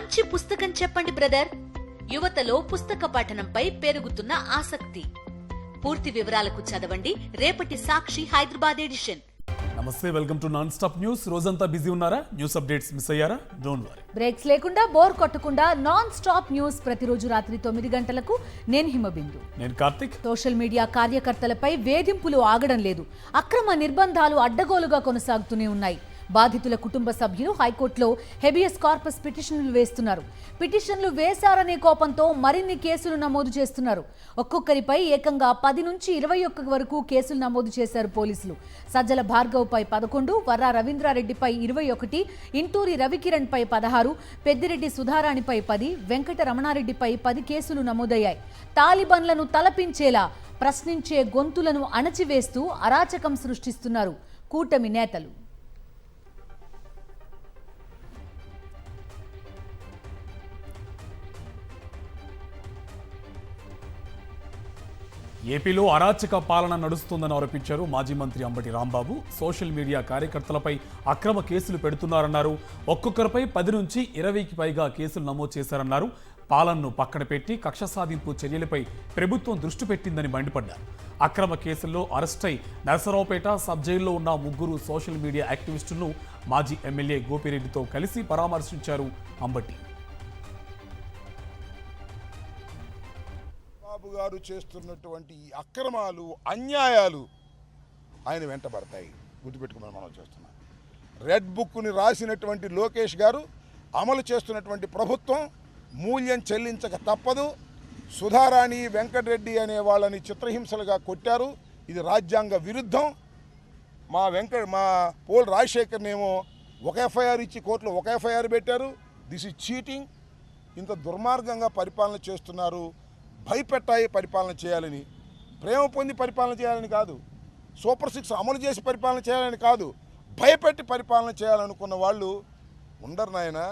మంచి పుస్తకం చెప్పండి బ్రదర్. యువతలో పుస్తక పఠనంపై పెరుగుతున్న ఆసక్తి. పూర్తి వివరాలకు చదవండి రేపటి సాక్షి హైదరాబాద్ ఎడిషన్. నమస్తే, welcome to non stop news. రోజంతా బిజీ ఉన్నారా? న్యూస్ అప్డేట్స్ మిస్ అయ్యారా? Don't worry. బ్రేక్స్ లేకుండా బోర్ కొట్టకుండా నాన్ స్టాప్ న్యూస్ ప్రతిరోజు రాత్రి 9 గంటలకు. నేను హిమబిందు, నేను కార్తిక్. సోషల్ మీడియా కార్యకర్తలపై వేధింపులు ఆగడం లేదు. అక్రమ నిర్బంధాలు అడ్డగోలుగా కొనసాగుతూనే ఉన్నాయి. బాధితుల కుటుంబ సభ్యులు హైకోర్టులో హెబియస్ కార్పస్ పిటిషన్లు వేస్తున్నారు. పిటిషన్లు వేశారనే కోపంతో మరిన్ని కేసులు నమోదు చేస్తున్నారు. ఒక్కొక్కరిపై ఏకంగా 10 నుంచి 21 వరకు కేసులు నమోదు చేశారు పోలీసులు. సజ్జల భార్గవ్పై 11, వర్రా రవీంద్రారెడ్డిపై 21, ఇంటూరి రవికిరణ్పై 16, పెద్దిరెడ్డి సుధారాణిపై 10, వెంకట రమణారెడ్డిపై 10 కేసులు నమోదయ్యాయి. తాలిబాన్లను తలపించేలా ప్రశ్నించే గొంతులను అణచివేస్తూ అరాచకం సృష్టిస్తున్నారు కూటమి నేతలు. ఏపీలో అరాచక పాలన నడుస్తుందని ఆరోపించారు మాజీ మంత్రి అంబటి రాంబాబు. సోషల్ మీడియా కార్యకర్తలపై అక్రమ కేసులు పెడుతున్నారన్నారు. ఒక్కొక్కరిపై 10 నుంచి 20కి పైగా కేసులు నమోదు చేశారన్నారు. పాలనను పక్కన పెట్టి కక్ష సాధింపు చర్యలపై ప్రభుత్వం దృష్టి పెట్టిందని మండిపడ్డారు. అక్రమ కేసుల్లో అరెస్టై నరసరావుపేట సబ్ జైల్లో ఉన్న 3 సోషల్ మీడియా యాక్టివిస్టులను మాజీ ఎమ్మెల్యే గోపిరెడ్డితో కలిసి పరామర్శించారు అంబటి. బాబు గారు చేస్తున్నటువంటి అక్రమాలు, అన్యాయాలు ఆయన వెంటబడతాయి. గుర్తుపెట్టుకుని మనం చేస్తున్నాం. రెడ్ బుక్ని రాసినటువంటి లోకేష్ గారు అమలు చేస్తున్నటువంటి ప్రభుత్వం మూల్యం చెల్లించక తప్పదు. సుధారాణి, వెంకటరెడ్డి అనే వాళ్ళని చిత్రహింసలుగా కొట్టారు. ఇది రాజ్యాంగ విరుద్ధం. మా పోల్ రాజశేఖర్నేమో ఒక ఎఫ్ఐఆర్ ఇచ్చి కోర్టులో ఒక ఎఫ్ఐఆర్ పెట్టారు. This is cheating. ఇంత దుర్మార్గంగా పరిపాలన చేస్తున్నారు. భయపెట్టాయి పరిపాలన చేయాలని, ప్రేమ పొంది పరిపాలన చేయాలని కాదు, సూపర్ 6 అమలు చేసి పరిపాలన చేయాలని కాదు, భయపెట్టి పరిపాలన చేయాలనుకున్న వాళ్ళు ఉండరు నాయనా.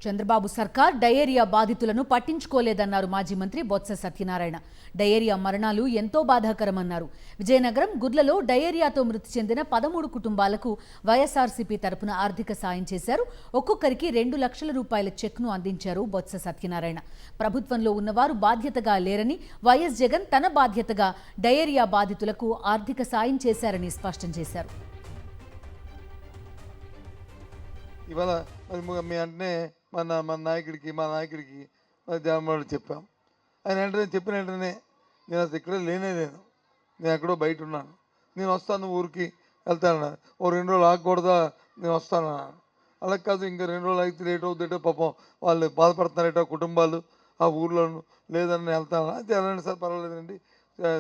చంద్రబాబు సర్కార్ డయేరియా బాధితులను పట్టించుకోలేదన్నారు మాజీ మంత్రి బొత్స సత్యనారాయణ. డయేరియా మరణాలు ఎంతో బాధాకరమన్నారు. విజయనగరం గుడ్లలో డయేరియాతో మృతి చెందిన 13 కుటుంబాలకు వైఎస్ఆర్సీపీ తరపున ఆర్థిక సాయం చేశారు. ఒక్కొక్కరికి 2 లక్షల రూపాయల చెక్ను అందించారు బొత్స సత్యనారాయణ. ప్రభుత్వంలో ఉన్నవారు బాధ్యతగా లేరని, వైఎస్ జగన్ తన బాధ్యతగా డయేరియా బాధితులకు ఆర్థిక సాయం చేశారని స్పష్టం చేశారు. ఇవాళ మీ అంటే మా నాయకుడికి జగన్మోహన్ చెప్పాం. ఆయన వెంటనే చెప్పిన వెంటనే నేను అసలు ఇక్కడే లేను, నేను ఎక్కడో బయట ఉన్నాను, నేను వస్తాను, ఊరికి వెళ్తాను, ఓ 2 రోజులు ఆగకూడదా, నేను వస్తాను. అలా కాదు, ఇంకా 2 రోజులు ఆగితే లేట్ అవుతుందేటో, పాపం వాళ్ళు బాధపడుతున్నారట కుటుంబాలు ఆ ఊర్లో, లేదని వెళ్తాను. అయితే వెళ్ళండి సార్, పర్వాలేదండి,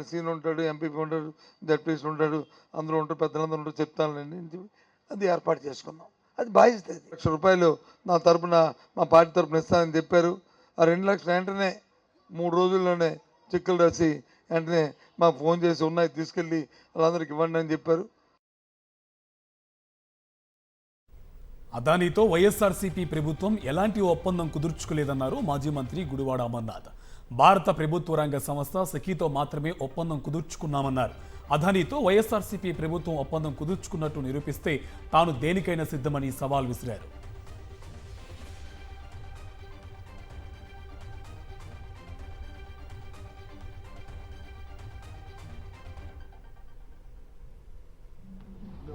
సీన్ ఉంటాడు, ఎంపీపీ ఉంటాడు, జడ్పీసీ ఉంటాడు, అందరూ ఉంటారు, పెద్దలందరూ ఉంటారు, చెప్తానులేండి. అది ఏర్పాటు చేసుకున్నాం. అది బాధ్యత. 1 లక్ష రూపాయలు నా తరపున, మా పార్టీ తరపున ఇస్తానని చెప్పారు. ఆ 2 లక్షలు వెంటనే 3 రోజుల్లోనే చెక్కులు రాసి వెంటనే మాకు ఫోన్ చేసి ఉన్నాయి తీసుకెళ్ళి వాళ్ళందరికి ఇవ్వండి అని చెప్పారు. అదానీతో వైఎస్ఆర్సీపీ ప్రభుత్వం ఎలాంటి ఒప్పందం కుదుర్చుకోలేదన్నారు మాజీ మంత్రి గుడివాడ అమర్నాథ్. భారత ప్రభుత్వ రంగ సంస్థ సెకీతో మాత్రమే ఒప్పందం కుదుర్చుకున్నామన్నారు. అదానీతో వైఎస్ఆర్సీపీ ప్రభుత్వం ఒప్పందం కుదుర్చుకున్నట్టు నిరూపిస్తే తాను దేనికైనా సిద్ధమని సవాల్ విసిరారు.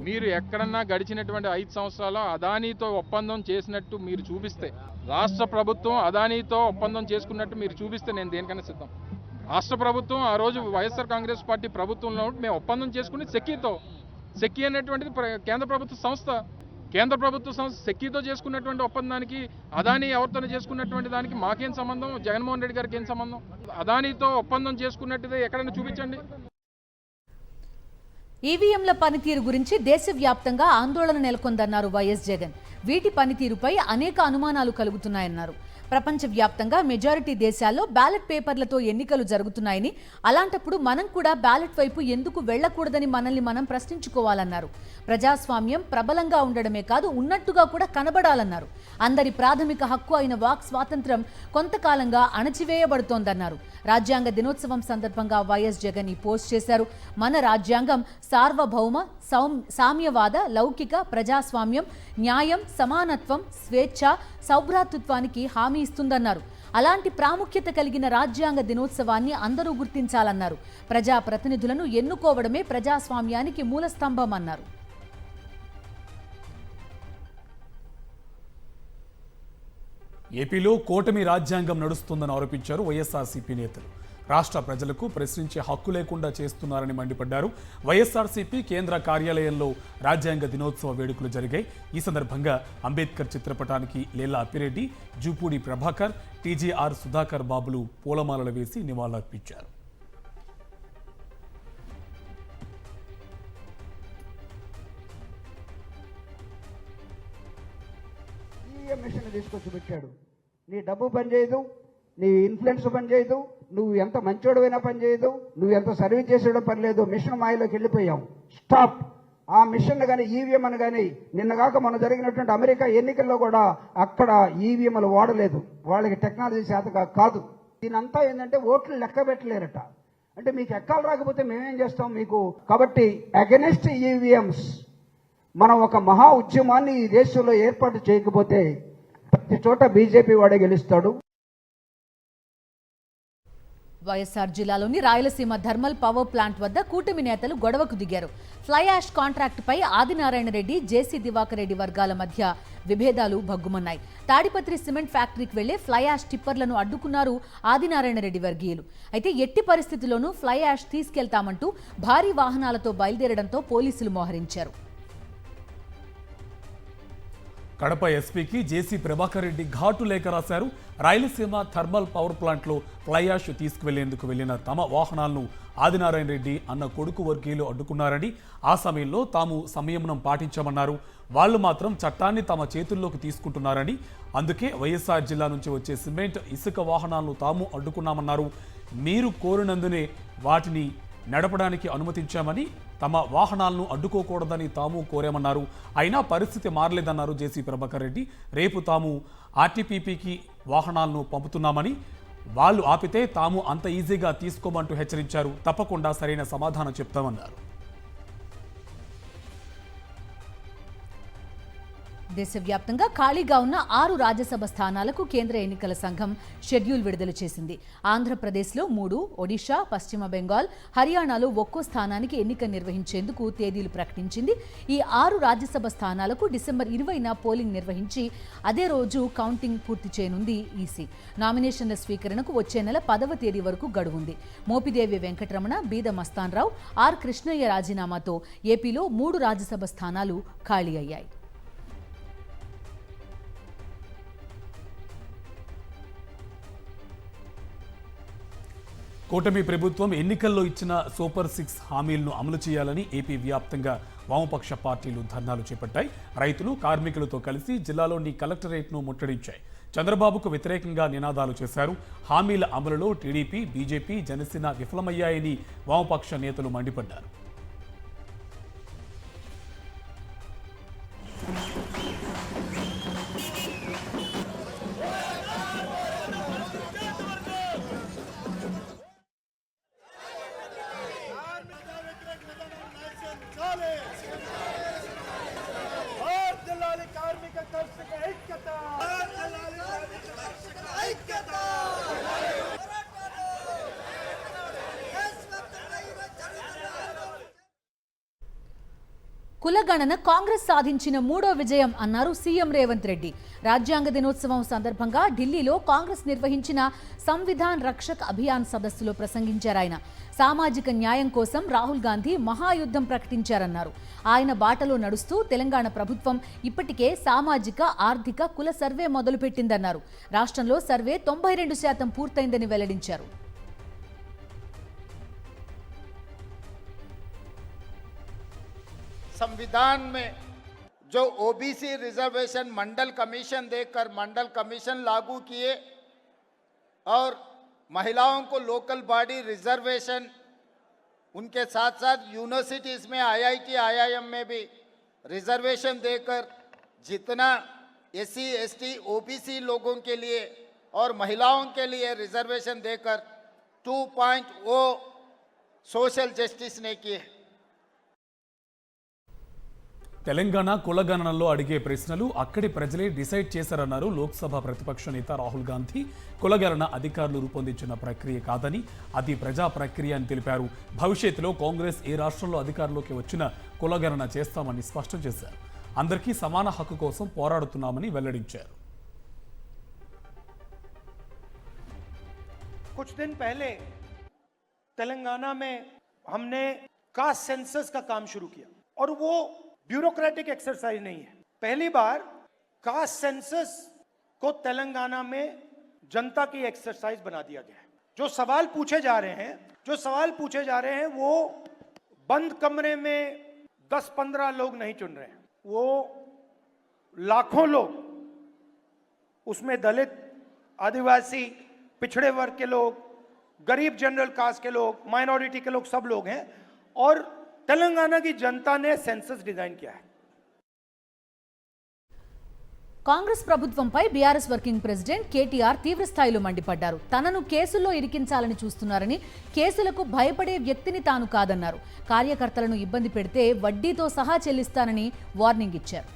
మీరు ఎక్కడన్నా గడిచినటువంటి 5 సంవత్సరాలు అదానీతో ఒప్పందం చేసినట్టు మీరు చూపిస్తే, రాష్ట్ర ప్రభుత్వం అదానీతో ఒప్పందం చేసుకున్నట్టు మీరు చూపిస్తే నేను దేనికైనా సిద్ధం. రాష్ట్ర ప్రభుత్వం ఆ రోజు వైఎస్ఆర్ కాంగ్రెస్ పార్టీ ప్రభుత్వంలో మేము ఒప్పందం చేసుకుని సెకీ అనేటువంటిది కేంద్ర ప్రభుత్వ సంస్థ. కేంద్ర ప్రభుత్వ సంస్థ సెకీతో చేసుకున్నటువంటి ఒప్పందానికి అదానీ ఎవరితో చేసుకున్నటువంటి దానికి మాకేం సంబంధం, జగన్మోహన్ రెడ్డి గారికి ఏం సంబంధం? అదానీతో ఒప్పందం చేసుకున్నట్టుదే ఎక్కడైనా చూపించండి. ఈవీఎంల పనితీరు గురించి దేశవ్యాప్తంగా ఆందోళన నెలకొందన్నారు వైఎస్ జగన్. వీటి పనితీరుపై అనేక అనుమానాలు కలుగుతున్నాయన్నారు. ప్రపంచవ్యాప్తంగా మెజారిటీ దేశాల్లో బ్యాలెట్ పేపర్లతో ఎన్నికలు జరుగుతున్నాయని, అలాంటప్పుడు మనం కూడా బ్యాలెట్ వైపు ఎందుకు వెళ్లకూడదని మనల్ని మనం ప్రశ్నించుకోవాలన్నారు. ప్రజాస్వామ్యం ప్రబలంగా ఉండడమే కాదు, ఉన్నట్టుగా కూడా కనబడాలన్నారు. అందరి ప్రాథమిక హక్కు అయిన వాక్ స్వాతంత్రం కొంతకాలంగా అణచివేయబడుతోందన్నారు. రాజ్యాంగ దినోత్సవం సందర్భంగా వైఎస్ జగన్ ఈ పోస్ట్ చేశారు. మన రాజ్యాంగం సార్వభౌమ, సామ్యవాద, లౌకిక, ప్రజాస్వామ్యం, న్యాయం, సమానత్వం, స్వేచ్ఛ, సౌభ్రాతృత్వానికి హామీ ఇస్తుందన్నారు. అలాంటి ప్రాముఖ్యత కలిగిన రాజ్యాంగ దినోత్సవాన్ని అందరూ గుర్తించాలన్నారు. ప్రజాప్రతినిధులను ఎన్నుకోవడమే ప్రజాస్వామ్యానికి మూలస్తంభం అన్నారు. ఏపీలో కూటమి రాజ్యాంగం నడుస్తుందని ఆరోపించారు వైఎస్ఆర్సీపీ నేతలు. రాష్ట్ర ప్రజలకు ప్రశ్నించే హక్కు లేకుండా చేస్తున్నారని మండిపడ్డారు. వైఎస్ఆర్సీపీ కేంద్ర కార్యాలయంలో రాజ్యాంగ దినోత్సవ వేడుకలు జరిగాయి. ఈ సందర్భంగా అంబేద్కర్ చిత్రపటానికి లేలా అప్పిరెడ్డి, జూపూడి ప్రభాకర్, టీజేఆర్ సుధాకర్ బాబులు పూలమాలలు వేసి నివాళులర్పించారు. మిషన్ తీసుకొచ్చి పెట్టాడు. నీ డబ్బు పనిచేయదు, నీ ఇన్ఫ్లుయెన్స్ పనిచేయదు, నువ్వు ఎంత మంచోడైనా పనిచేయదు, నువ్వు ఎంత సర్వీస్ చేసేయడం పని లేదు. మిషన్ మాయలోకి వెళ్ళిపోయాం. స్టాప్. ఆ మిషన్ కానీ ఈవీఎం అని కానీ నిన్నగాక మనం జరిగినటువంటి అమెరికా ఎన్నికల్లో కూడా అక్కడ ఈవీఎంలు వాడలేదు. వాళ్ళకి టెక్నాలజీ శాతగా కాదు. దీనంతా ఏంటంటే ఓట్లు లెక్క పెట్టలేరట. అంటే మీకు ఎక్కాలు రాకపోతే మేమేం చేస్తాం మీకు. కాబట్టి అగెనిస్ట్ ఈవీఎంస్ మనం ఒక మహా ఉద్యమాన్ని ఈ దేశంలో ఏర్పాటు చేయకపోతే ప్రతి చోట బీజేపీ వాడే గెలుస్తాడు. వైఎస్ఆర్ జిల్లాలోని రాయలసీమ థర్మల్ పవర్ ప్లాంట్ వద్ద కూటమి నేతలు గొడవకు దిగారు. ఫ్లై యాష్ కాంట్రాక్టుపై ఆదినారాయణ రెడ్డి, జేసీ దివాకర్ రెడ్డి వర్గాల మధ్య విభేదాలు భగ్గుమన్నాయి. తాడిపత్రి సిమెంట్ ఫ్యాక్టరీకి వెళ్లే ఫ్లై యాష్ టిప్పర్లను అడ్డుకున్నారు ఆదినారాయణ రెడ్డి వర్గీయులు. అయితే ఎట్టి పరిస్థితుల్లోనూ ఫ్లై యాష్ తీసుకెళ్తామంటూ భారీ వాహనాలతో బయలుదేరడంతో పోలీసులు మోహరించారు. కడప ఎస్పీకి జేసీ ప్రభాకర్ రెడ్డి ఘాటు లేఖ రాశారు. రాయలసీమ థర్మల్ పవర్ ప్లాంట్లో ఫ్లై యాష్ తీసుకువెళ్లేందుకు వెళ్లిన తమ వాహనాలను ఆదినారాయణ రెడ్డి అన్న కొడుకు వర్గీయులు అడ్డుకున్నారని, ఆ సమయంలో తాము సంయమనం పాటించామన్నారు. వాళ్లు మాత్రం చట్టాన్ని తమ చేతుల్లోకి తీసుకుంటున్నారని, అందుకే వైఎస్ఆర్ జిల్లా నుంచి వచ్చే సిమెంట్, ఇసుక వాహనాలను తాము అడ్డుకున్నామన్నారు. మీరు కోరినందునే వాటిని నడపడానికి అనుమతించామని, తమ వాహనాలను అడ్డుకోకూడదని తాము కోరామన్నారు. అయినా పరిస్థితి మారలేదన్నారు జేసీ ప్రభాకర్ రెడ్డి. రేపు తాము ఆర్టీపీపీకి వాహనాలను పంపుతున్నామని, వాళ్ళు ఆపితే తాము అంత ఈజీగా తీసుకోమంటూ హెచ్చరించారు. తప్పకుండా సరైన సమాధానం చెప్తామన్నారు. దేశవ్యాప్తంగా ఖాళీగా ఉన్న 6 రాజ్యసభ స్థానాలకు కేంద్ర ఎన్నికల సంఘం షెడ్యూల్ విడుదల చేసింది. ఆంధ్రప్రదేశ్లో 3, ఒడిషా, పశ్చిమ బెంగాల్, హర్యానాలో ఒక్కో స్థానానికి ఎన్నిక నిర్వహించేందుకు తేదీలు ప్రకటించింది. ఈ 6 రాజ్యసభ స్థానాలకు డిసెంబర్ 20న పోలింగ్ నిర్వహించి అదే రోజు కౌంటింగ్ పూర్తి చేయనుంది ఈసీ. నామినేషన్ల స్వీకరణకు వచ్చే నెల 10వ తేదీ వరకు గడువుంది. మోపిదేవి వెంకటరమణ, బీద మస్తాన్రావు, ఆర్ కృష్ణయ్య రాజీనామాతో ఏపీలో 3 రాజ్యసభ స్థానాలు ఖాళీ అయ్యాయి. కూటమి ప్రభుత్వం ఎన్నికల్లో ఇచ్చిన సూపర్ 6 హామీలను అమలు చేయాలని ఏపీ వ్యాప్తంగా వామపక్ష పార్టీలు ధర్నాలు చేపట్టాయి. రైతులు, కార్మికులతో కలిసి జిల్లాలోని కలెక్టరేట్ను ముట్టడించాయి. చంద్రబాబుకు వ్యతిరేకంగా నినాదాలు చేశారు. హామీల అమలులో టీడీపీ, బీజేపీ, జనసేన విఫలమయ్యాయని వామపక్ష నేతలు మండిపడ్డారు. కులగణన కాంగ్రెస్ సాధించిన 3వ విజయం అన్నారు సీఎం రేవంత్ రెడ్డి. రాజ్యాంగ దినోత్సవం సందర్భంగా ఢిల్లీలో కాంగ్రెస్ నిర్వహించిన సంవిధాన్ రక్షక్ అభియాన్ సదస్సులో ప్రసంగించారు ఆయన. సామాజిక న్యాయం కోసం రాహుల్ గాంధీ మహాయుద్ధం ప్రకటించారన్నారు. ఆయన బాటలో నడుస్తూ తెలంగాణ ప్రభుత్వం ఇప్పటికే సామాజిక, ఆర్థిక, కుల సర్వే మొదలుపెట్టిందన్నారు. రాష్ట్రంలో సర్వే 92% పూర్తయిందని వెల్లడించారు. संविधान में जो ओबीसी रिजर्वेशन मंडल कमीशन देकर मंडल कमीशन लागू किए और महिलाओं को लोकल बॉडी रिजर्वेशन, उनके साथ साथ यूनिवर्सिटीज़ में IIT IIM में भी रिजर्वेशन देकर जितना SC ST OBC लोगों के लिए और महिलाओं के लिए रिजर्वेशन देकर 2.0 सोशल जस्टिस ने किए। తెలంగాణ కులగణనలో అడిగే ప్రశ్నలు అక్కడి ప్రజలే డిసైడ్ చేశారన్నారు లోక్సభ ప్రతిపక్ష నేత రాహుల్ గాంధీ. కులగణన అధికారులు రూపొందించిన ప్రక్రియ కాదని, అది ప్రజా ప్రక్రియ అని తెలిపారు. భవిష్యత్తులో కాంగ్రెస్ ఏ రాష్ట్రంలో అధికారంలోకి వచ్చినా కులగణన చేస్తామని స్పష్టం చేశారు. అందరికీ సమాన హక్కు కోసం పోరాడుతున్నామని వెల్లడించారు. कुछ दिन पहले तेलंगाना में हमने कास्ट सेंसस का काम शुरू किया और वो ब्यूरोक्रेटिक एक्सरसाइज नहीं है। पहली बार कास्ट सेंसस को तेलंगाना में जनता की एक्सरसाइज बना दिया गया है। जो सवाल पूछे जा रहे हैं वो बंद कमरे में 10-15 लोग नहीं चुन रहे हैं, वो लाखों लोग, उसमें दलित, आदिवासी, पिछड़े वर्ग के लोग, गरीब जनरल कास्ट के लोग, माइनॉरिटी के लोग, सब लोग हैं और तेलंगाना की जनता ने सेंसस डिजाइन किया है। కాంగ్రెస్ ప్రభుత్వంపై బీఆర్ఎస్ వర్కింగ్ ప్రెసిడెంట్ కేటీఆర్ తీవ్ర స్థాయిలో మండిపడ్డారు. తనను కేసుల్లో ఇరికించాలని చూస్తున్నారని, కేసులకు భయపడే వ్యక్తిని తాను కాదన్నారు. కార్యకర్తలను ఇబ్బంది పెడితే వడ్డీతో సహా చెల్లిస్తానని వార్నింగ్ ఇచ్చారు.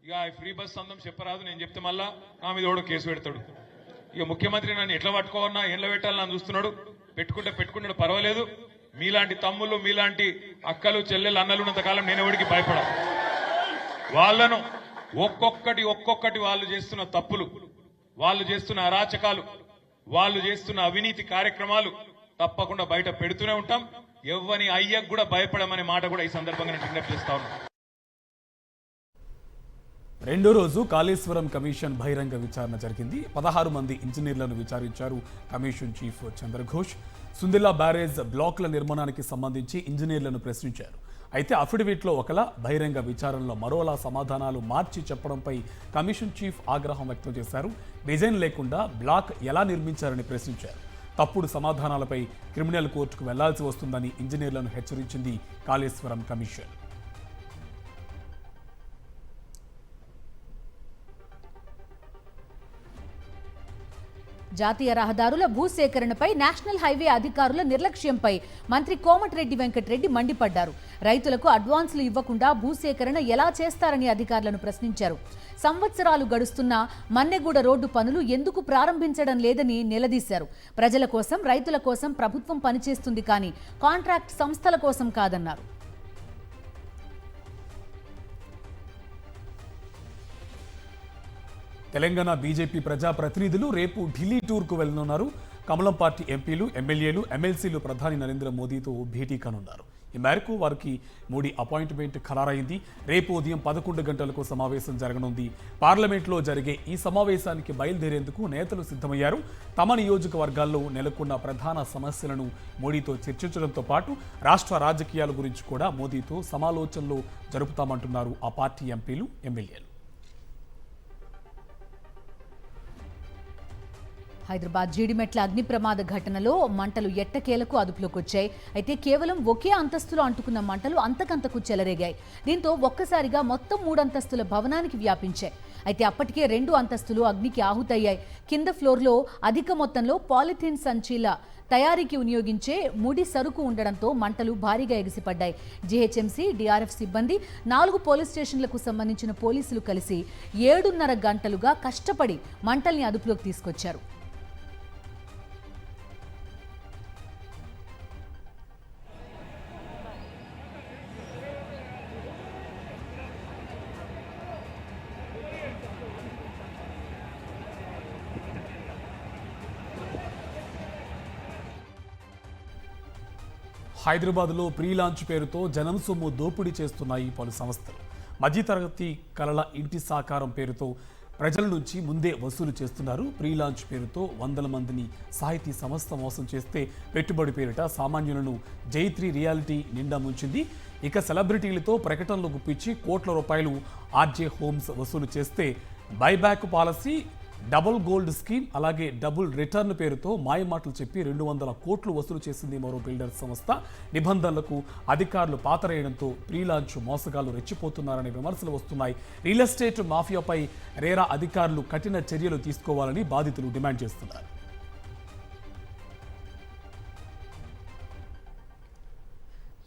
ఇక ఫ్రీ బస్ అందం చెప్పరాదు, నేను చెప్తే మళ్ళా నా మీద కూడా కేసు పెడతాడు. ఇక ముఖ్యమంత్రి నన్ను ఎట్లా పట్టుకోవన్నా, ఎట్లా పెట్టాలని నన్ను చూస్తున్నాడు. పెట్టుకుంటాడు, పర్వాలేదు. మీలాంటి తమ్ముళ్ళు, మీలాంటి అక్కలు, చెల్లెలు, అన్నలు ఉన్నంత కాలం నేను ఎవరికి భయపడా. వాళ్ళను ఒక్కొక్కటి వాళ్ళు చేస్తున్న తప్పులు, వాళ్ళు చేస్తున్న అరాచకాలు, వాళ్ళు చేస్తున్న అవినీతి కార్యక్రమాలు తప్పకుండా బయట పెడుతూనే ఉంటాం. ఎవ్వని అయ్యకు కూడా భయపడమనే మాట కూడా ఈ సందర్భంగా నేను విజ్ఞప్తి చేస్తా ఉన్నాను. రెండో రోజు కాళేశ్వరం కమిషన్ బహిరంగ విచారణ జరిగింది. 16 మంది ఇంజనీర్లను విచారించారు commission chief Chandra Ghose. Sundilla barrage బ్లాకుల నిర్మాణానికి సంబంధించి ఇంజనీర్లను ప్రశ్నించారు. అయితే అఫిడవిట్లో ఒకలా, బహిరంగ విచారణలో మరోలా సమాధానాలు మార్చి చెప్పడంపై కమిషన్ చీఫ్ ఆగ్రహం వ్యక్తం చేశారు. డిజైన్ లేకుండా బ్లాక్ ఎలా నిర్మించారని ప్రశ్నించారు. తప్పుడు సమాధానాలపై క్రిమినల్ కోర్టుకు వెళ్లాల్సి వస్తుందని ఇంజనీర్లను హెచ్చరించింది కాళేశ్వరం కమిషన్. జాతీయ రహదారుల భూసేకరణపై నేషనల్ హైవే అధికారుల నిర్లక్ష్యంపై మంత్రి కోమటిరెడ్డి వెంకటరెడ్డి మండిపడ్డారు. రైతులకు అడ్వాన్సులు ఇవ్వకుండా భూసేకరణ ఎలా చేస్తారని అధికారులను ప్రశ్నించారు. సంవత్సరాలు గడుస్తున్నా మన్నెగూడ రోడ్డు పనులు ఎందుకు ప్రారంభించడం లేదని నిలదీశారు. ప్రజల కోసం, రైతుల కోసం ప్రభుత్వం పనిచేస్తుంది కానీ కాంట్రాక్ట్ సంస్థల కోసం కాదన్నారు. తెలంగాణ బీజేపీ ప్రజాప్రతినిధులు రేపు ఢిల్లీ టూర్కు వెళ్లనున్నారు. కమలం పార్టీ ఎంపీలు, ఎమ్మెల్యేలు, ఎమ్మెల్సీలు ప్రధాని నరేంద్ర మోదీతో భేటీ కానున్నారు. ఈ మేరకు వారికి మోడీ అపాయింట్మెంట్ ఖరారైంది. రేపు ఉదయం 11 గంటలకు సమావేశం జరగనుంది. పార్లమెంట్లో జరిగే ఈ సమావేశానికి బయలుదేరేందుకు నేతలు సిద్ధమయ్యారు. తమ నియోజకవర్గాల్లో నెలకొన్న ప్రధాన సమస్యలను మోడీతో చర్చించడంతో పాటు రాష్ట్ర రాజకీయాల గురించి కూడా మోదీతో సమాలోచనలు జరుపుతామంటున్నారు ఆ పార్టీ ఎంపీలు, ఎమ్మెల్యేలు. హైదరాబాద్ జీడిమెట్ల అగ్ని ప్రమాద ఘటనలో మంటలు ఎట్టకేలకు అదుపులోకి వచ్చాయి. అయితే కేవలం ఒకే అంతస్తులో అంటుకున్న మంటలు అంతకంతకు చెలరేగాయి. దీంతో ఒక్కసారిగా మొత్తం 3 అంతస్తుల భవనానికి వ్యాపించాయి. అయితే అప్పటికే 2 అంతస్తులు అగ్నికి ఆహుతయ్యాయి. కింద ఫ్లోర్లో అధిక మొత్తంలో పాలిథిన్ సంచీల తయారీకి వినియోగించే ముడి సరుకు ఉండడంతో మంటలు భారీగా ఎగిసిపడ్డాయి. జీహెచ్ఎంసీ, డిఆర్ఎఫ్ సిబ్బంది, 4 పోలీస్ స్టేషన్లకు సంబంధించిన పోలీసులు కలిసి 7.5 గంటలుగా కష్టపడి మంటల్ని అదుపులోకి తీసుకొచ్చారు. హైదరాబాద్లో ప్రీ లాంచ్ పేరుతో జనం సొమ్ము దోపిడీ చేస్తున్నాయి పలు సంస్థలు. మధ్యతరగతి కలల ఇంటి సాకారం పేరుతో ప్రజల నుంచి ముందే వసూలు చేస్తున్నారు. ప్రీ లాంచ్ పేరుతో వందల మందిని సాహితీ సంస్థ మోసం చేస్తే పెట్టుబడి పేరిట సామాన్యులను జైత్రి రియాలిటీ నిండా ముంచింది. ఇక సెలబ్రిటీలతో ప్రకటనలు గుప్పించి కోట్ల రూపాయలు ఆర్జే హోమ్స్ వసూలు చేస్తే buyback policy, double gold scheme, అలాగే డబుల్ రిటర్న్ పేరుతో మాయమాటలు చెప్పి 200 కోట్లు వసూలు చేసింది మరో బిల్డర్ సంస్థ. నిబంధనలకు అధికారులు పాతరేయడంతో ప్రీ లాంచ్ మోసగాళ్లు రెచ్చిపోతున్నారనే విమర్శలు వస్తున్నాయి. రియల్ ఎస్టేట్ మాఫియాపై రేరా అధికారులు కఠిన చర్యలు తీసుకోవాలని బాధితులు డిమాండ్ చేస్తున్నారు.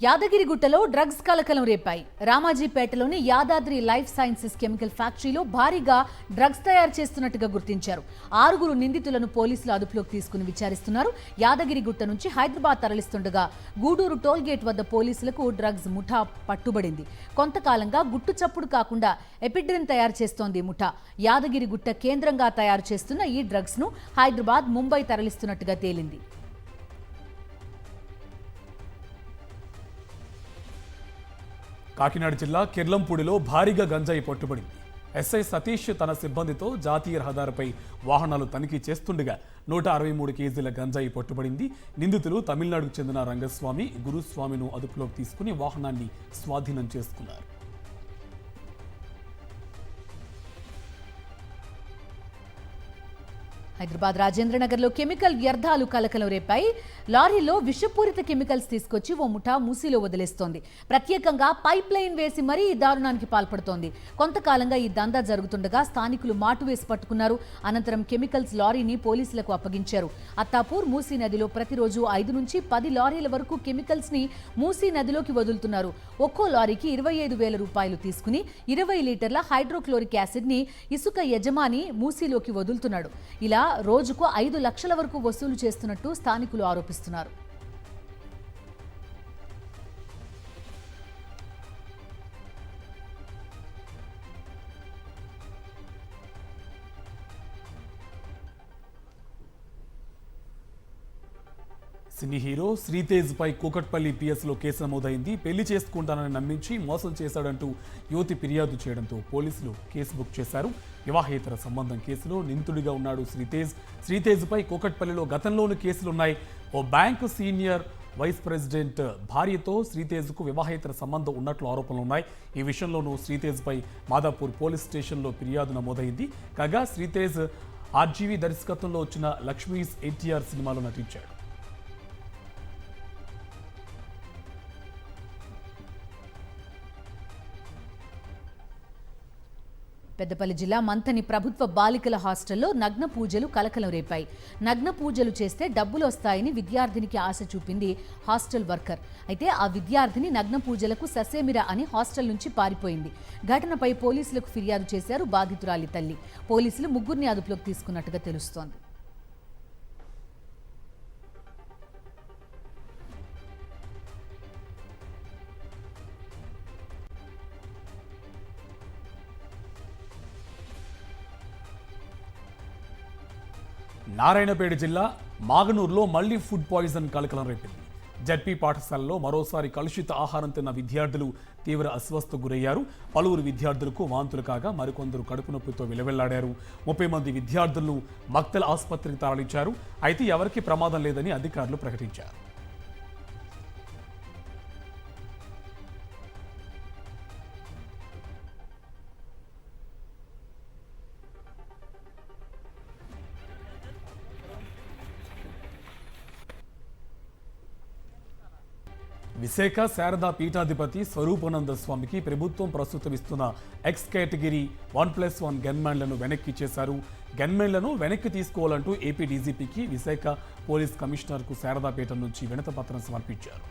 యాదగిరిగుట్టలో డ్రగ్స్ కలకలం రేపాయి. రామాజీపేటలోని యాదాద్రి లైఫ్ సైన్సెస్ కెమికల్ ఫ్యాక్టరీలో భారీగా డ్రగ్స్ తయారు చేస్తున్నట్టుగా గుర్తించారు. 6 నిందితులను పోలీసులు అదుపులోకి తీసుకుని విచారిస్తున్నారు. యాదగిరిగుట్ట నుంచి హైదరాబాద్ తరలిస్తుండగా గూడూరు టోల్గేట్ వద్ద పోలీసులకు డ్రగ్స్ ముఠా పట్టుబడింది. కొంతకాలంగా గుట్టు చప్పుడు కాకుండా ఎపిడ్రిన్ తయారు చేస్తోంది ముఠా. యాదగిరిగుట్ట కేంద్రంగా తయారు చేస్తున్న ఈ డ్రగ్స్ ను హైదరాబాద్, ముంబై తరలిస్తున్నట్టుగా తేలింది. కాకినాడ జిల్లా కిర్లంపూడిలో భారీగా గంజాయి పట్టుబడింది. ఎస్ఐ సతీష్ తన సిబ్బందితో జాతీయ రహదారిపై వాహనాలు తనిఖీ చేస్తుండగా 163 కేజీల గంజాయి పట్టుబడింది. నిందితులు తమిళనాడుకు చెందిన రంగస్వామి, గురుస్వామిను అదుపులోకి తీసుకుని వాహనాన్ని స్వాధీనం చేసుకున్నారు. హైదరాబాద్ రాజేంద్రనగర్లో కెమికల్ వ్యర్థాలు కలకలం రేపాయి. లారీలో విషపూరిత కెమికల్స్ తీసుకొచ్చి ఓ ముఠా మూసీలో వదిలేస్తోంది. ప్రత్యేకంగా పైప్ లైన్ వేసి మరీ ఈ దారుణానికి పాల్పడుతోంది. కొంతకాలంగా ఈ దందా జరుగుతుండగా స్థానికులు మాటు వేసి పట్టుకున్నారు. అనంతరం కెమికల్స్ లారీని పోలీసులకు అప్పగించారు. అత్తాపూర్ మూసీ నదిలో ప్రతిరోజు 5 నుంచి 10 లారీల వరకు కెమికల్స్ ని మూసీ నదిలోకి వదులుతున్నారు. ఒక్కో లారీకి 25,000 రూపాయలు తీసుకుని 20 లీటర్ల హైడ్రోక్లోరిక్ యాసిడ్ ని ఇసుక యజమాని మూసీలోకి వదులుతున్నాడు. ఇలా రోజుకు 5 లక్షల వరకు వసూలు చేస్తున్నట్టు స్థానికులు ఆరోపిస్తున్నారు. సినీ హీరో శ్రీతేజ్ పై కూకట్పల్లి పిఎస్లో కేసు నమోదైంది. పెళ్లి చేసుకుంటానని నమ్మించి మోసం చేశాడంటూ యువతి ఫిర్యాదు చేయడంతో పోలీసులు కేసు బుక్ చేశారు. వివాహేతర సంబంధం కేసులో నిందితుడిగా ఉన్నాడు శ్రీతేజ్. శ్రీతేజ్ పై కూకట్పల్లిలో గతంలోని కేసులున్నాయి. ఓ బ్యాంకు సీనియర్ వైస్ ప్రెసిడెంట్ భార్యతో శ్రీతేజ్కు వివాహేతర సంబంధం ఉన్నట్లు ఆరోపణలున్నాయి. ఈ విషయంలోనూ శ్రీతేజ్పై మాదాపూర్ పోలీస్ స్టేషన్లో ఫిర్యాదు నమోదైంది. కాగా శ్రీతేజ్ ఆర్జీవీ దర్శకత్వంలో వచ్చిన లక్ష్మీస్ ఎన్టీఆర్ సినిమాలో నటించాడు. పెద్దపల్లి జిల్లా మంథని ప్రభుత్వ బాలికల హాస్టల్లో నగ్న పూజలు కలకలం రేపాయి. నగ్న పూజలు చేస్తే డబ్బులు వస్తాయని విద్యార్థినికి ఆశ చూపింది హాస్టల్ వర్కర్. అయితే ఆ విద్యార్థిని నగ్న పూజలకు ససేమిరా అని హాస్టల్ నుంచి పారిపోయింది. ఘటనపై పోలీసులకు ఫిర్యాదు చేశారు బాధితురాలి తల్లి. పోలీసులు 3 అదుపులోకి తీసుకున్నట్టుగా తెలుస్తోంది. నారాయణపేట జిల్లా మాగనూరులో మళ్లీ ఫుడ్ పాయిజన్ కలకలం రేపింది. జడ్పీ పాఠశాలలో మరోసారి కలుషిత ఆహారం తిన్న విద్యార్థులు తీవ్ర అస్వస్థకు గురయ్యారు. పలువురు విద్యార్థులకు వాంతులు కాగా మరికొందరు కడుపు నొప్పితో విలవెల్లాడారు. 30 మంది విద్యార్థులను మక్తల్ ఆసుపత్రికి తరలించారు. అయితే ఎవరికీ ప్రమాదం లేదని అధికారులు ప్రకటించారు. విశాఖ శారదా పీఠాధిపతి స్వరూపానంద స్వామికి ప్రభుత్వం ప్రస్తుతం ఇస్తున్న ఎక్స్ కేటగిరీ 1+1 గన్మ్యాన్లను వెనక్కి చేశారు. గన్మ్యాన్లను వెనక్కి తీసుకోవాలంటూ ఏపీ డీజీపీకి విశాఖ పోలీస్ కమిషనర్కు శారదాపేట నుంచి వినతిపత్రం సమర్పించారు.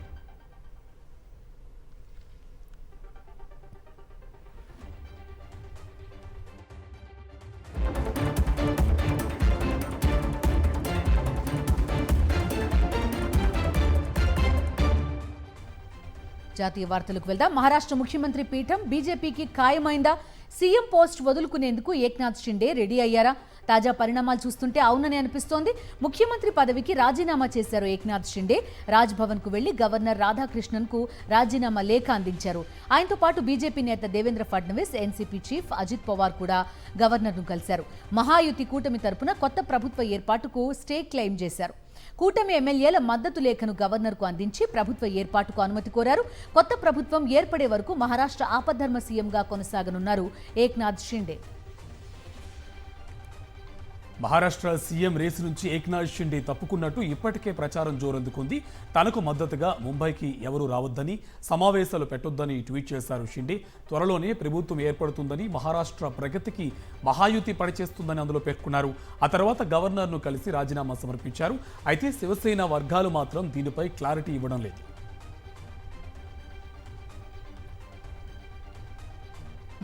జాతీయ వార్తలకు వెళ్దాం. మహారాష్ట్ర ముఖ్యమంత్రి పీఠం బీజేపీకి ఖాయమైందా? సీఎం పోస్ట్ వదులుకునేందుకు ఏక్నాథ్ షిండే రెడీ అయ్యారా? తాజా పరిణామాలు చూస్తుంటే అవునని అనిపిస్తోంది. ముఖ్యమంత్రి పదవికి రాజీనామా చేశారు ఏక్నాథ్ షిండే. రాజ్ భవన్ కు వెళ్లి గవర్నర్ రాధాకృష్ణన్ కు రాజీనామా లేఖ అందించారు. ఆయనతో పాటు బీజేపీ నేత దేవేంద్ర ఫడ్నవీస్, ఎన్సీపీ చీఫ్ అజిత్ పవార్ కూడా గవర్నర్ ను కలిశారు. మహాయుతి కూటమి తరపున కొత్త ప్రభుత్వ ఏర్పాటుకు స్టే క్లెయిమ్ చేశారు. కూటమి ఎమ్మెల్యేల మద్దతు లేఖను గవర్నర్కు అందించి ప్రభుత్వ ఏర్పాటుకు అనుమతి కోరారు. కొత్త ప్రభుత్వం ఏర్పడే వరకు మహారాష్ట్ర ఆపద్ధర్మ సీఎంగా కొనసాగనున్నారు ఏక్నాథ్ షిండే. మహారాష్ట్ర సీఎం రేసు నుంచి ఏక్నాథ్ షిండే తప్పుకున్నట్టు ఇప్పటికే ప్రచారం జోరందుకుంది. తనకు మద్దతుగా ముంబైకి ఎవరూ రావద్దని, సమావేశాలు పెట్టొద్దని ట్వీట్ చేశారు షిండే. త్వరలోనే ప్రభుత్వం ఏర్పడుతుందని, మహారాష్ట్ర ప్రగతికి మహాయుతి పనిచేస్తుందని అందులో పేర్కొన్నారు. ఆ తర్వాత గవర్నర్ను కలిసి రాజీనామా సమర్పించారు. అయితే శివసేన వర్గాలు మాత్రం దీనిపై క్లారిటీ ఇవ్వడం లేదు.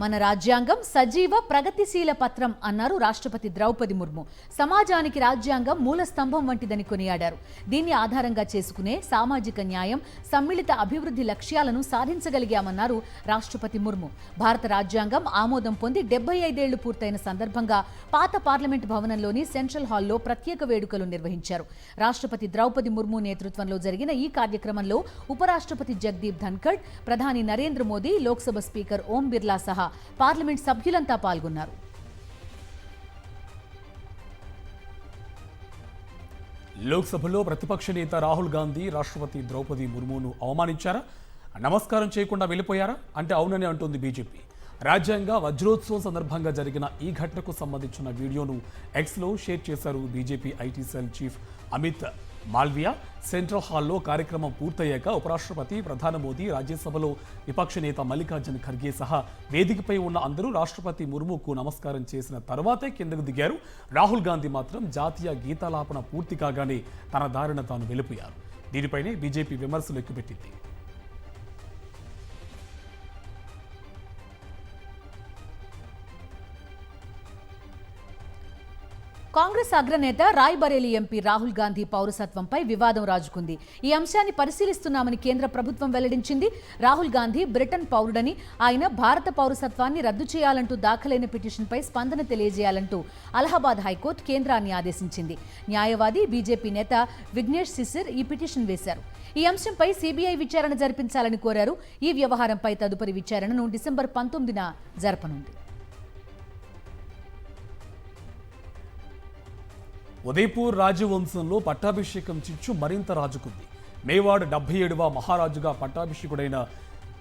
మన రాజ్యాంగం సజీవ ప్రగతిశీల పత్రం అన్నారు రాష్ట్రపతి ద్రౌపది ముర్ము. సమాజానికి రాజ్యాంగం మూల స్తంభం వంటిదని కొనియాడారు. దీన్ని ఆధారంగా చేసుకునే సామాజిక న్యాయం, సమ్మిళిత అభివృద్ధి లక్ష్యాలను సాధించగలిగామన్నారు రాష్ట్రపతి ముర్ము. భారత రాజ్యాంగం ఆమోదం పొంది 75 ఏళ్లు పూర్తయిన సందర్భంగా పాత పార్లమెంట్ భవనంలోని సెంట్రల్ హాల్లో ప్రత్యేక వేడుకలు నిర్వహించారు. రాష్ట్రపతి ద్రౌపది ముర్ము నేతృత్వంలో జరిగిన ఈ కార్యక్రమంలో ఉపరాష్ట్రపతి జగదీప్ ధన్ఖడ్, ప్రధాని నరేంద్ర మోదీ, లోక్సభ స్పీకర్ ఓం బిర్లా సహా పార్లమెంట్ సభ్యులంతా పాల్గొన్నారు. లోక్సభలో ప్రతిపక్ష నేత రాహుల్ గాంధీ రాష్ట్రపతి ద్రౌపది ముర్మును అవమానించారా, నమస్కారం చేయకుండా వెళ్ళిపోయారా అంటే అవునని అంటోంది బీజేపీ. రాజ్యాంగ వజ్రోత్సవం సందర్భంగా జరిగిన ఈ ఘటనకు సంబంధించిన వీడియోను ఎక్స్లో షేర్ చేశారు BJP IT cell chief Amit Malviya. Central హాల్లో కార్యక్రమం పూర్తయ్యాక ఉపరాష్ట్రపతి, ప్రధాని మోదీ, రాజ్యసభలో విపక్ష నేత మల్లికార్జున ఖర్గే సహా వేదికపై ఉన్న అందరూ రాష్ట్రపతి ముర్ముకు నమస్కారం చేసిన తర్వాతే కిందకు దిగారు. రాహుల్ గాంధీ మాత్రం జాతీయ గీతాలాపన పూర్తి కాగానే తన దారిన తాను వెళ్ళిపోయారు. దీనిపైనే బీజేపీ విమర్శలు ఎక్కుపెట్టింది. కాంగ్రెస్ అగ్రనేత రాయ్బరేలీ ఎంపీ రాహుల్ గాంధీ పౌరసత్వంపై వివాదం రాజుకుంది. ఈ అంశాన్ని పరిశీలిస్తున్నామని కేంద్ర ప్రభుత్వం వెల్లడించింది. రాహుల్ గాంధీ బ్రిటన్ పౌరుడని, ఆయన భారత పౌరసత్వాన్ని రద్దు చేయాలంటూ దాఖలైన పిటిషన్పై స్పందన తెలియజేయాలంటూ అలహాబాద్ హైకోర్టు కేంద్రాన్ని ఆదేశించింది. న్యాయవాది, బీజేపీ నేత విఘ్నేష్ సిసిర్ ఈ పిటిషన్ వేశారు. ఈ అంశంపై సీబీఐ విచారణ జరిపించాలని కోరారు. ఈ వ్యవహారంపై తదుపరి విచారణను డిసెంబర్ 19న జరపనుంది. ఉదయపూర్ రాజవంశంలో పట్టాభిషేకం చిచ్చు మరింత రాజుకుంది. మేవాడ్ 77వ మహారాజుగా పట్టాభిషేకుడైన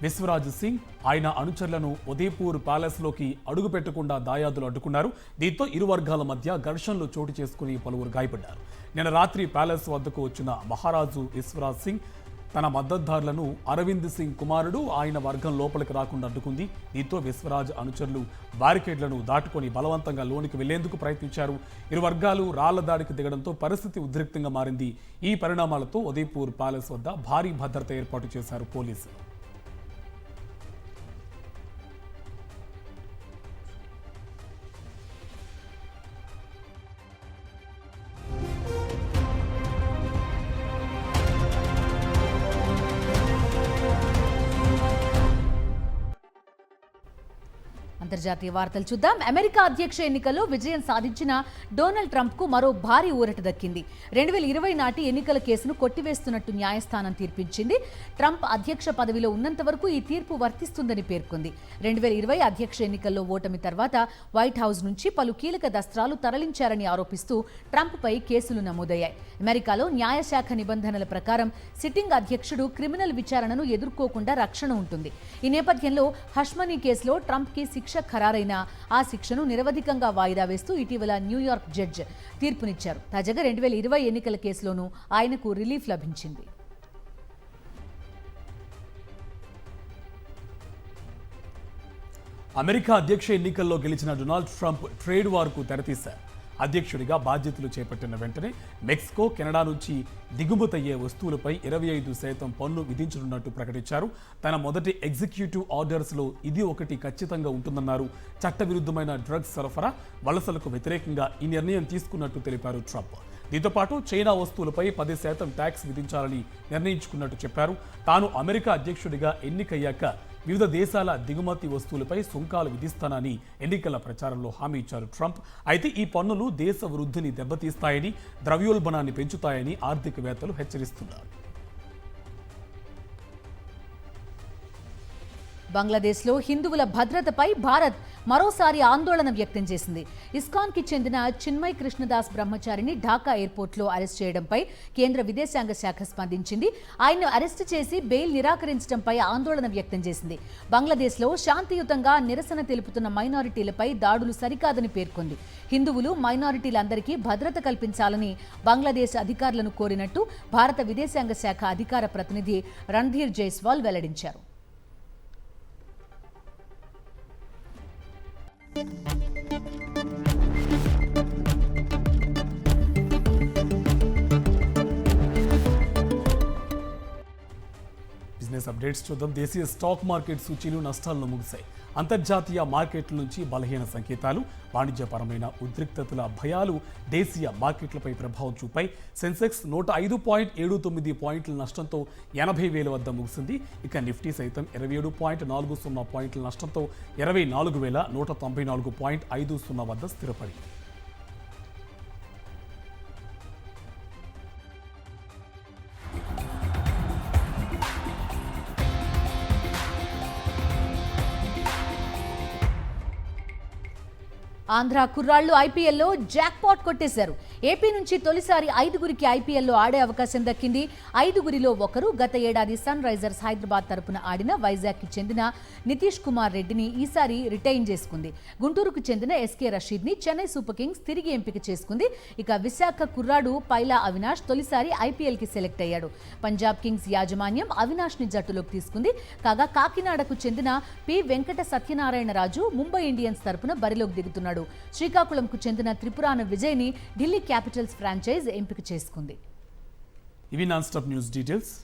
విశ్వరాజ్ సింగ్, ఆయన అనుచరులను ఉదయపూర్ ప్యాలెస్లోకి అడుగు పెట్టకుండా దాయాదులు అడ్డుకున్నారు. దీంతో ఇరు వర్గాల మధ్య ఘర్షణలు చోటు చేసుకుని పలువురు గాయపడ్డారు. నిన్న రాత్రి ప్యాలెస్ వద్దకు వచ్చిన మహారాజు విశ్వరాజ్ సింగ్ తన మద్దతుదారులను అరవింద్ సింగ్ కుమారుడు ఆయన వర్గం లోపలికి రాకుండా అడ్డుకుంది. దీంతో విశ్వరాజ్ అనుచరులు బారికేడ్లను దాటుకొని బలవంతంగా లోనికి వెళ్లేందుకు ప్రయత్నించారు. ఇరు వర్గాలు రాళ్ల దాడికి దిగడంతో పరిస్థితి ఉద్రిక్తంగా మారింది. ఈ పరిణామాలతో ఉదయపూర్ ప్యాలెస్ వద్ద భారీ భద్రత ఏర్పాటు చేశారు పోలీసులు. అంతర్జాతీయ వార్తలు చూద్దాం. అమెరికా అధ్యక్ష ఎన్నికల్లో విజయం సాధించిన డొనాల్డ్ ట్రంప్ కు మరో భారీ ఊరట దక్కింది. 2020 నాటి ఎన్నికల కేసును కొట్టివేస్తున్నట్టు న్యాయస్థానం తీర్పించింది. ట్రంప్ అధ్యక్ష పదవిలో ఉన్నంత వరకు ఈ తీర్పు వర్తిస్తుందని పేర్కొంది. 2020 అధ్యక్ష ఎన్నికల్లో ఓటమి తర్వాత వైట్ హౌస్ నుంచి పలు కీలక దస్త్రాలు తరలించారని ఆరోపిస్తూ ట్రంప్ పై కేసులు నమోదయ్యాయి. అమెరికాలో న్యాయశాఖ నిబంధనల ప్రకారం సిట్టింగ్ అధ్యక్షుడు క్రిమినల్ విచారణను ఎదుర్కోకుండా రక్షణ ఉంటుంది. ఈ నేపథ్యంలో హష్మనీ కేసులో ట్రంప్ కి శిక్ష ఖరారైన ఆ శిక్షను నిరవధికంగా వాయిదా వేస్తూ ఇటీవల న్యూయార్క్ జడ్జ్ తీర్పునిచ్చారు. తాజాగా 2020 ఎన్నికల కేసులోనూ ఆయనకు రిలీఫ్ లభించింది. అమెరికా అధ్యక్ష ఎన్నికల్లో గెలిచిన డొనాల్డ్ ట్రంప్ ట్రేడ్ వార్కు తెరతీశారు. అధ్యక్షుడిగా బాధ్యతలు చేపట్టిన వెంటనే మెక్సికో, కెనడా నుంచి దిగుమతయ్యే వస్తువులపై 25% పన్ను విధించనున్నట్టు ప్రకటించారు. తన మొదటి ఎగ్జిక్యూటివ్ ఆర్డర్స్లో ఇది ఒకటి ఖచ్చితంగా ఉంటుందన్నారు. చట్టవిరుద్ధమైన డ్రగ్స్ సరఫరా, వలసలకు వ్యతిరేకంగా ఈ నిర్ణయం తీసుకున్నట్టు తెలిపారు ట్రంప్. దీంతో పాటు చైనా వస్తువులపై 10% ట్యాక్స్ విధించాలని నిర్ణయించుకున్నట్టు చెప్పారు. తాను అమెరికా అధ్యక్షుడిగా ఎన్నికయ్యాక వివిధ దేశాల దిగుమతి వస్తువులపై సుంకాలు విధిస్తానని ఎన్నికల ప్రచారంలో హామీ ఇచ్చారు ట్రంప్. అయితే ఈ పన్నులు దేశ వృద్ధిని దెబ్బతీస్తాయని, ద్రవ్యోల్బణాన్ని పెంచుతాయని ఆర్థికవేత్తలు హెచ్చరిస్తున్నారు. బంగ్లాదేశ్లో హిందువుల భద్రతపై భారత్ మరోసారి ఆందోళన వ్యక్తం చేసింది. ఇస్కాన్కి చెందిన చిన్మయ్ కృష్ణదాస్ బ్రహ్మచారిని ఢాకా ఎయిర్పోర్ట్లో అరెస్ట్ చేయడంపై కేంద్ర విదేశాంగ శాఖ స్పందించింది. ఆయన్ను అరెస్టు చేసి బెయిల్ నిరాకరించడంపై ఆందోళన వ్యక్తం చేసింది. బంగ్లాదేశ్లో శాంతియుతంగా నిరసన తెలుపుతున్న మైనారిటీలపై దాడులు సరికాదని పేర్కొంది. హిందువులు, మైనారిటీలందరికీ భద్రత కల్పించాలని బంగ్లాదేశ్ అధికారులను కోరినట్టు భారత విదేశాంగ శాఖ అధికార ప్రతినిధి రణ్ధీర్ జైస్వాల్ వెల్లడించారు. బిజినెస్ అప్డేట్స్ చూద్దాం. దేశీయ స్టాక్ మార్కెట్ సూచీలు నష్టాలను ముగిశాయి. అంతర్జాతీయ మార్కెట్ల నుంచి బలహీన సంకేతాలు, వాణిజ్యపరమైన ఉద్రిక్తతల భయాలు దేశీయ మార్కెట్లపై ప్రభావం చూపాయి. సెన్సెక్స్ 105.79 పాయింట్ల నష్టంతో 80,000 వద్ద ముగిసింది. ఇక నిఫ్టీ సైతం 27.40 పాయింట్ల నష్టంతో 24,194.50 వద్ద స్థిరపడింది. ఆంధ్ర కుర్రాళ్లు ఐపీఎల్లో జాక్పాట్ కొట్టేశారు. ఏపీ నుంచి తొలిసారి 5గురికి ఐపీఎల్లో ఆడే అవకాశం దక్కింది. 5గురిలో ఒకరు గత ఏడాది సన్ రైజర్స్ హైదరాబాద్ తరపున ఆడిన వైజాగ్కి చెందిన నితీష్ కుమార్ రెడ్డిని ఈసారి రిటైన్ చేసుకుంది. గుంటూరుకు చెందిన ఎస్కే రషీద్ని చెన్నై సూపర్ కింగ్స్ తిరిగి ఎంపిక చేసుకుంది. ఇక విశాఖ కుర్రాడు పైలా అవినాష్ తొలిసారి ఐపీఎల్కి సెలెక్ట్ అయ్యాడు. పంజాబ్ కింగ్స్ యాజమాన్యం అవినాష్ని జట్టులోకి తీసుకుంది. కాగా కాకినాడకు చెందిన పి వెంకట సత్యనారాయణరాజు ముంబై ఇండియన్స్ తరపున బరిలోకి దిగుతున్నాడు. శ్రీకాకుళంకు చెందిన త్రిపురాన విజయ్ని ఢిల్లీ క్యాపిటల్స్ ఫ్రాంచైజ్ ఎంపిక చేసుకుంది. ఇవి నాన్ స్టాప్ న్యూస్ డీటెయిల్స్.